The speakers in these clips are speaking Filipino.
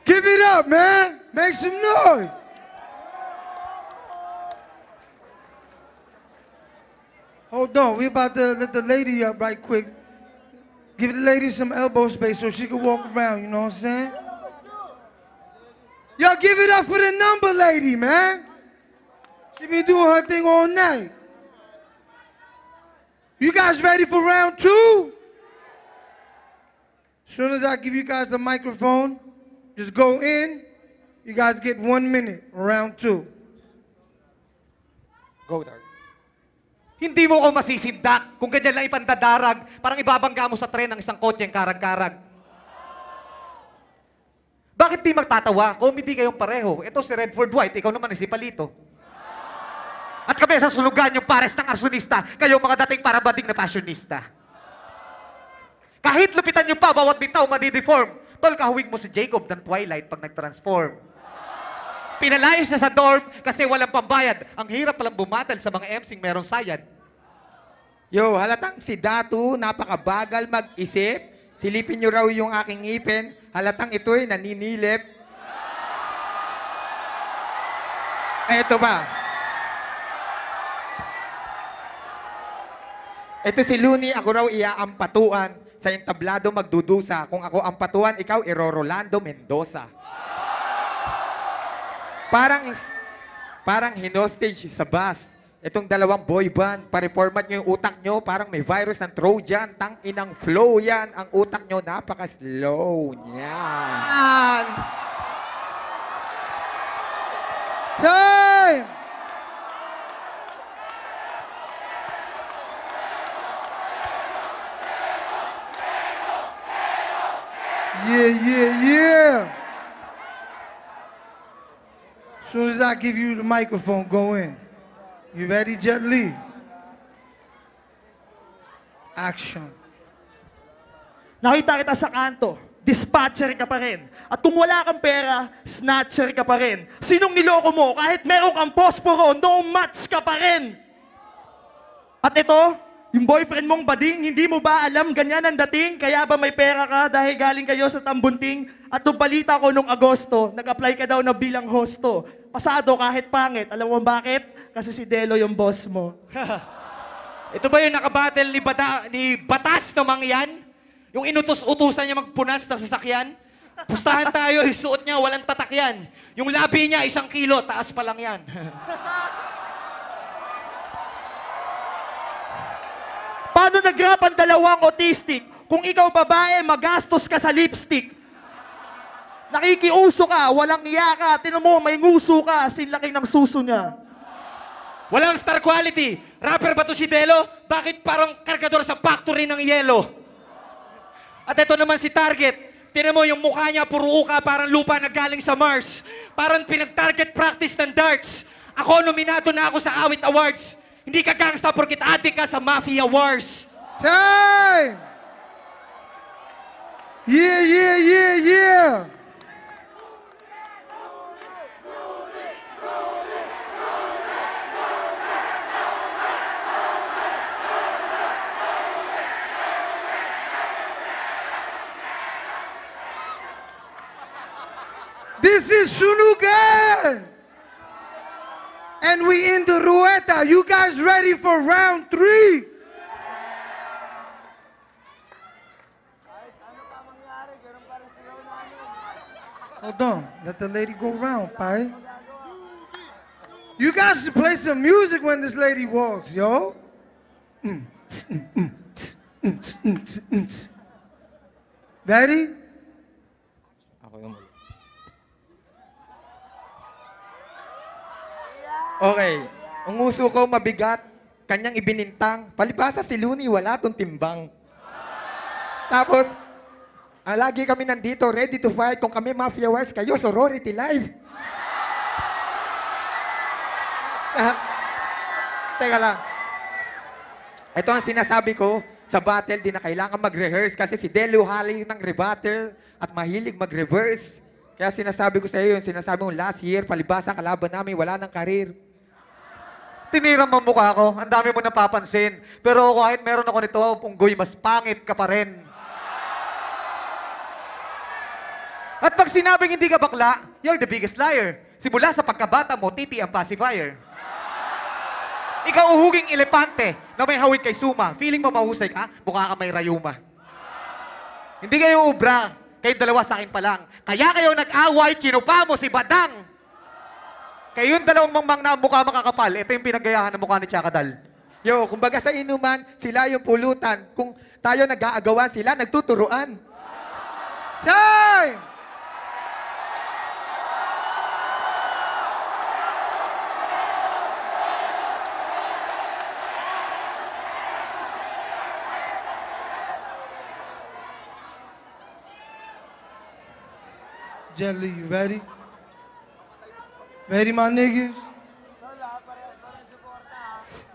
Give it up, man. Make some noise. Hold on. We about to let the lady up right quick. Give the lady some elbow space so she can walk around, you know what I'm saying? Y'all give it up for the number lady, man. She been doing her thing all night. You guys ready for round two? As soon as I give you guys the microphone, just go in. You guys get 1 minute, round two. Go, Dark. Hindi mo ko masisindak kung ganyan lang ipandadarag, parang ibabangga mo sa tren ng isang kotseng karag-karag. Bakit di magtatawa? Comedy kayong pareho. Ito si Redford White, ikaw naman si Palito. At kami sa sulugan yung pares ng arsonista, kayong mga dating parabading na fashionista. Kahit lupitan nyo pa, bawat bitaw madideform. Tol, kahawig mo si Jacob ng Twilight pag nag-transform. Pinalayas siya sa dorm kasi walang pambayad. Ang hirap palang bumatal sa mga MC'ng merong sayad. Yo, halatang si Datu, napakabagal mag-isip. Silipin nyo raw yung aking ngipin. Halatang ito'y naninilip. Eto ba? Ito si Looney, ako raw iaampatuan. Sa entablado magdudusa. Kung ako ampatuan, ikaw Rolando Mendoza. Parang hinostage sa bus. Itong dalawang boy band, pa-reformat nyo yung utak nyo, parang may virus ng Trojan. Tang inang flow yan. Ang utak nyo, napaka-slow niyan. Time! Yeah. As soon as I give you the microphone, go in. You ready, Jet Li? Action. Nakita kita sa kanto, dispatcher ka pa rin. At kung wala kang pera, snatcher ka pa rin. Sinong niloko mo? Kahit meron kang posporo, no match ka pa rin. At ito, yung boyfriend mong bading, hindi mo ba alam ganyan ang dating? Kaya ba may pera ka dahil galing kayo sa Tambunting? At nung balita ko nung Agosto, nag-apply ka daw na bilang hosto. Pasado kahit pangit. Alam mo bakit? Kasi si Delo yung boss mo. Ito ba yung nakabattle ni Batas na mangyan? Yung inutos-utusan niya magpunas na sasakyan? Pustahan tayo, isuot niya, walang tatak yan. Yung labi niya, 1 kilo, taas pa lang yan. Paano nag-rap ang dalawang autistic? Kung ikaw babae, magastos ka sa lipstick. Nakikiuso ka, walang iya ka. Tinan mo, may nguso ka, sinlaki ng suso niya. Walang star quality. Rapper ba to si Delo? Bakit parang kargador sa factory ng yelo? At ito naman si Target. Tinan mo yung mukha niya, puro uka, parang lupa na galing sa Mars. Parang pinag-target practice ng darts. Ako, nominado na ako sa Awit Awards. Hindi ka gangsta porkit ate ka sa Mafia Wars. Time! Yeah. This is Sunugan! And we in the Rueta. You guys ready for round 3? Hold on. Let the lady go round, pai. You guys should play some music when this lady walks, yo. Ready? Ako yung muli. Okay. Ang uso ko mabigat, kanyang ibinintang. Palibasa si Looney, wala tong timbang. Tapos, lagi kami nandito, ready to fight. Kung kami Mafia Wars, kayo sorority live. Teka lang. Ito ang sinasabi ko, sa battle, di na kailangan mag-rehearse kasi si Delo hali ng rebuttal at mahilig mag-reverse. Kaya sinasabi ko sa iyo, yung sinasabi mo last year, palibasa kalaban namin, wala ng karir. Tinira mo ang mukha ko, ang dami mo napapansin. Pero kahit meron ako nito, Punggoy, mas pangit ka pa rin. At pag sinabing hindi ka bakla, you're the biggest liar. Simula sa pagkabata mo, titi ang pacifier. Ikaw uhuging elepante na may hawig kay Suma. Feeling mo mahusay ka, mukha ka may rayuma. Hindi kayo ubra, kayong dalawa sa akin pa lang. Kaya kayo nag-away, chinupa mo si Badang. Kayong dalawang mangmang na mukha makakapal, ito yung pinagayahan ng mukha ni Chakadal. Yo, kumbaga sa inuman, sila yung pulutan. Kung tayo nag-aagawan, sila nagtuturuan. Time! Jelly, you ready? Ready, my niggas?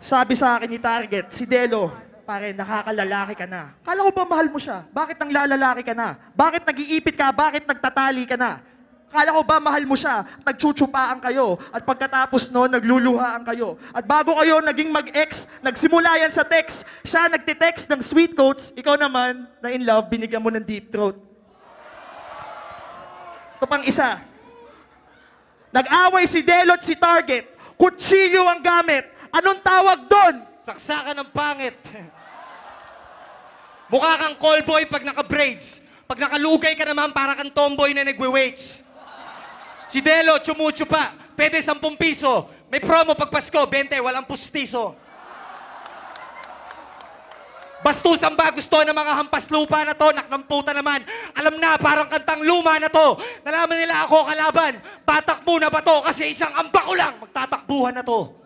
Sabi sa akin ni Target, si Delo, pare, nakakalalaki ka na. Kala ko ba mahal mo siya? Bakit nang lalalaki ka na? Bakit nag-iipit ka? Bakit nagtatali ka na? Kala ko ba mahal mo siya? Nagtsutsupaan kayo. At pagkatapos no, nagluluhaan kayo. At bago kayo naging mag-ex, nagsimula yan sa text. Siya nagtitext ng sweet quotes. Ikaw naman, na in love, binigyan mo ng deep throat. Ito pang isa. Nag-away si Delo at si Target. Kutsilyo ang gamit. Anong tawag doon? Saksakan ng pangit. Mukha kang callboy pag naka-braids. Pag nakalugay ka naman, para kang tomboy na nagwe-weights. Si Delo, tsumutsupa. Pwede 10 piso. May promo pag Pasko, 20, walang pustiso. Bastusan ba gusto ng mga hampas lupa na to? Naknang puta naman. Alam na, parang kantang luma na to. Nalaman nila ako kalaban. Patakbo na ba to? Kasi isang amba ko lang. Magtatakbuhan na to.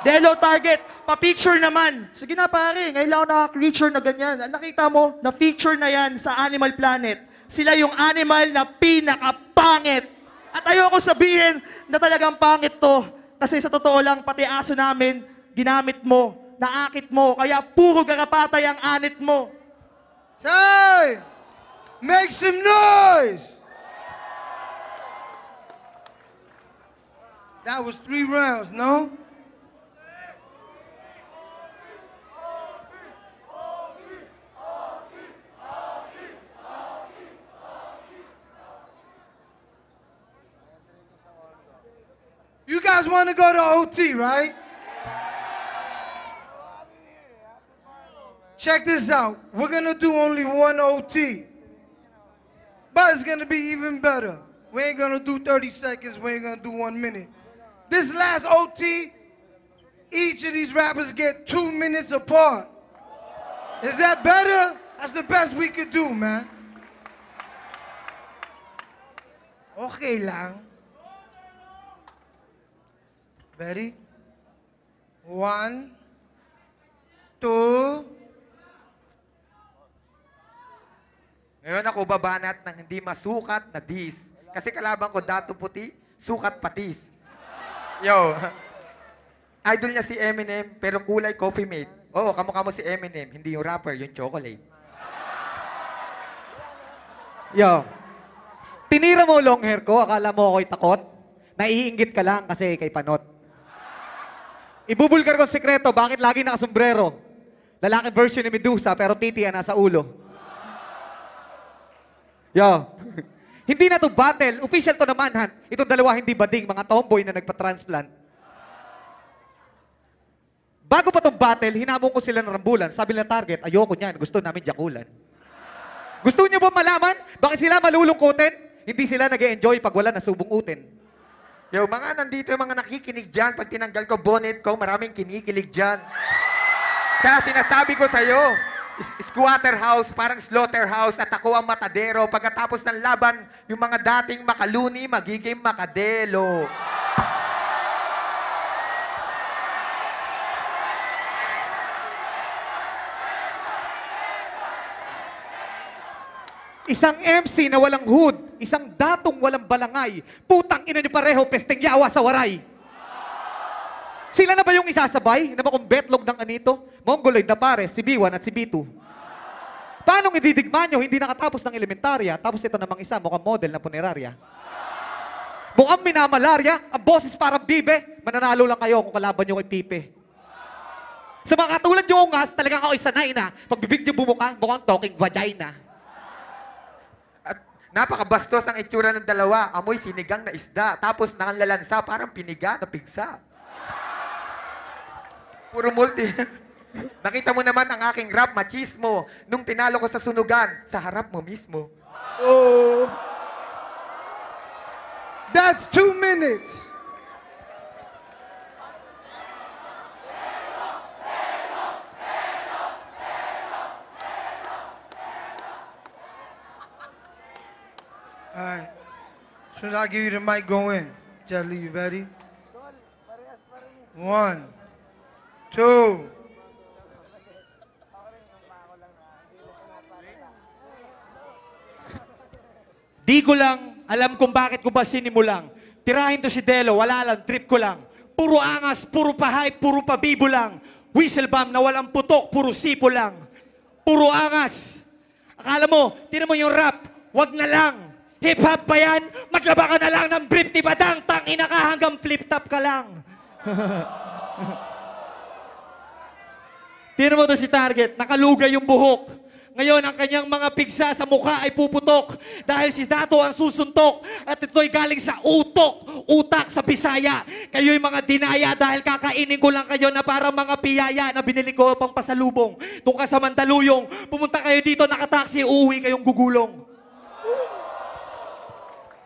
Delo, Target, pa-picture naman. Sige na pare, ngayon lang ako naka-creature na ganyan. Nakita mo, na-feature na yan sa Animal Planet. Sila yung animal na pinakapangit. At ayoko sabihin na talagang pangit to. Kasi sa totoo lang, pati aso namin, ginamit mo, naakit mo, kaya puro garapatay ang anit mo. Time! Make some noise! That was 3 rounds, no? You guys want to go to OT, right? Check this out. We're going to do only 1 OT. But it's going to be even better. We ain't going to do 30 seconds. We ain't going to do 1 minute. This last OT, each of these rappers get 2 minutes apart. Is that better? That's the best we could do, man. Okay lang. Ready? 1, 2. Ngayon ako babanat ng hindi masukat na dis. Kasi kalaban ko dato puti, sukat patis. Yo, idol niya si Eminem, pero kulay Coffee Mate. Oo, kamukha mo si Eminem, hindi yung rapper, yung chocolate. Yo, tinira mo long hair ko, akala mo ako'y takot? Naiinggit ka lang kasi kay Panot. Ibubulgar ko ang sekreto, bakit lagi nakasombrero? Lalaking version ni Medusa, pero titi ang nasa ulo. Yo, hindi na to battle. Official to naman, han. Itong dalawa hindi bading, mga tomboy na nagpa-transplant. Bago pa tong battle, hinamon ko sila ng rambulan. Sabi nila Target, ayoko niyan, gusto namin jakulan. Gusto niyo ba malaman? Bakit sila malulungkutin? Hindi sila nag-e-enjoy pag wala na subong utin. Yo, mga nandito yung mga nakikinig dyan. Pag tinanggal ko bonnet ko, maraming kinikilig dyan. Kaya sinasabi ko sa'yo, squatter house, parang slaughterhouse, at ako ang matadero. Pagkatapos ng laban, yung mga dating makaluni, magiging makadelo. Isang MC na walang hood, isang datong walang balangay, putang ina niyo pareho, pesteng yawa sa waray. Sila na ba yung isasabay na makong betlog ng anito? Mongoloid na pare, si B1 at si B2. Paano ididigma nyo, hindi nakatapos ng elementarya, tapos ito namang isa, mukhang model na punerarya. Mukhang minamalarya, ang boses parang bibe. Mananalo lang kayo kung kalaban nyo kay Pipe. Sa mga katulad nyo ungas, talagang ako'y sanay na. Pag bibig nyo bumuka, mukhang talking vagina. At napakabastos ang itsura ng dalawa. Amoy sinigang na isda. Tapos nakanlalansa, parang piniga na pigsa. Puro multi. Nakita mo naman ang aking rap, machismo. Nung tinalo ko sa sunugan, sa harap mo mismo. Oh. That's 2 minutes. All right. As soon as I give you the mic, go in. Jelly, you ready? 1, 2. Di ko lang alam kung bakit ko ba sinimulang. Tirahin to si Delo, wala lang, trip ko lang. Puro angas, puro pahay, puro pabibo lang. Whistle bomb na walang putok, puro sipo lang. Puro angas. Akala mo, tinan mo yung rap, wag na lang. Hip-hop ba yan? Maglaba ka na lang ng brief ni Badang, tangina ka hanggang flip-top ka lang. Tinan mo to si Target, nakalugay yung buhok. Ngayon, ang kanyang mga pigsa sa mukha ay puputok dahil si Dato ang susuntok at ito'y galing sa utak sa Bisaya. Kayo'y mga dinaya dahil kakainin ko lang kayo na parang mga piyaya na binili ko pang pasalubong. Tung ka sa Mandaluyong, pumunta kayo dito, nakataksi, uuwi kayong gugulong.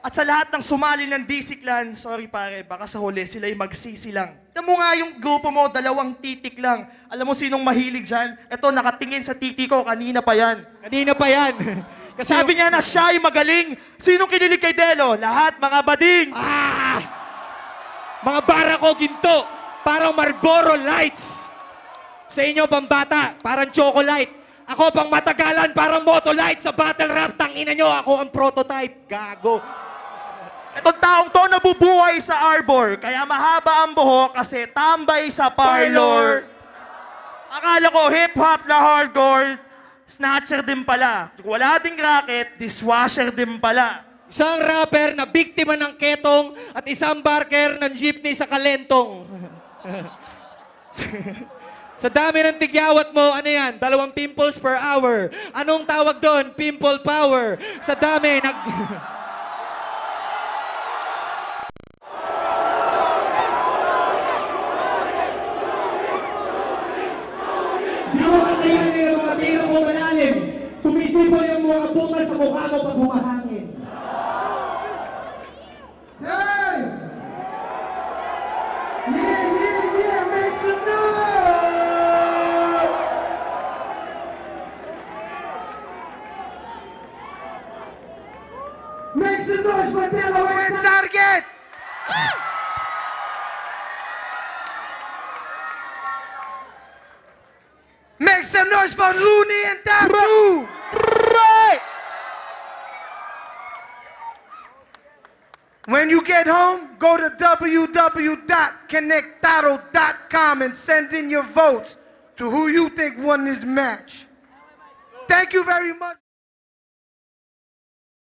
At sa lahat ng sumali ng DC Clan, sorry pare, baka sa huli sila'y magsisi lang. Tignan mo nga yung grupo mo, 2 titik lang. Alam mo sinong mahilig dyan? Ito, nakatingin sa titi ko, kanina pa yan. Kanina pa yan. Kasi Sabi niya na siya ay magaling. Sinong kinilig kay Delo? Lahat, mga bading. Mga barako ginto, parang Marlboro Lights. Sa inyo, pambata, parang chocolate. Ako pang matagalan, parang Motolite. Sa battle rap, tangina nyo, ako ang prototype. Gago. Itong taong to nabubuhay sa Arbor, kaya mahaba ang buhok kasi tambay sa parlor. Akala ko hip-hop na hardcore, snatcher din pala. Wala ding racket, dishwasher din pala. Isang rapper na biktima ng ketong at isang barker ng jeepney sa Kalentong. Sa dami ng tigyawat mo, ano yan? 2 pimples per hour. Anong tawag doon? Pimple power. Sa dami, Ginawa kayo ng mga tiro mo malalim. Sumisipo yung mga butas sa mukha mo pag humahangin. Hey! Yeah, make some noise! Make some noise for Delaware Target! Make some noise for Looney and Tattoo! When you get home, go to www.connectado.com and send in your votes to who you think won this match. Thank you very much.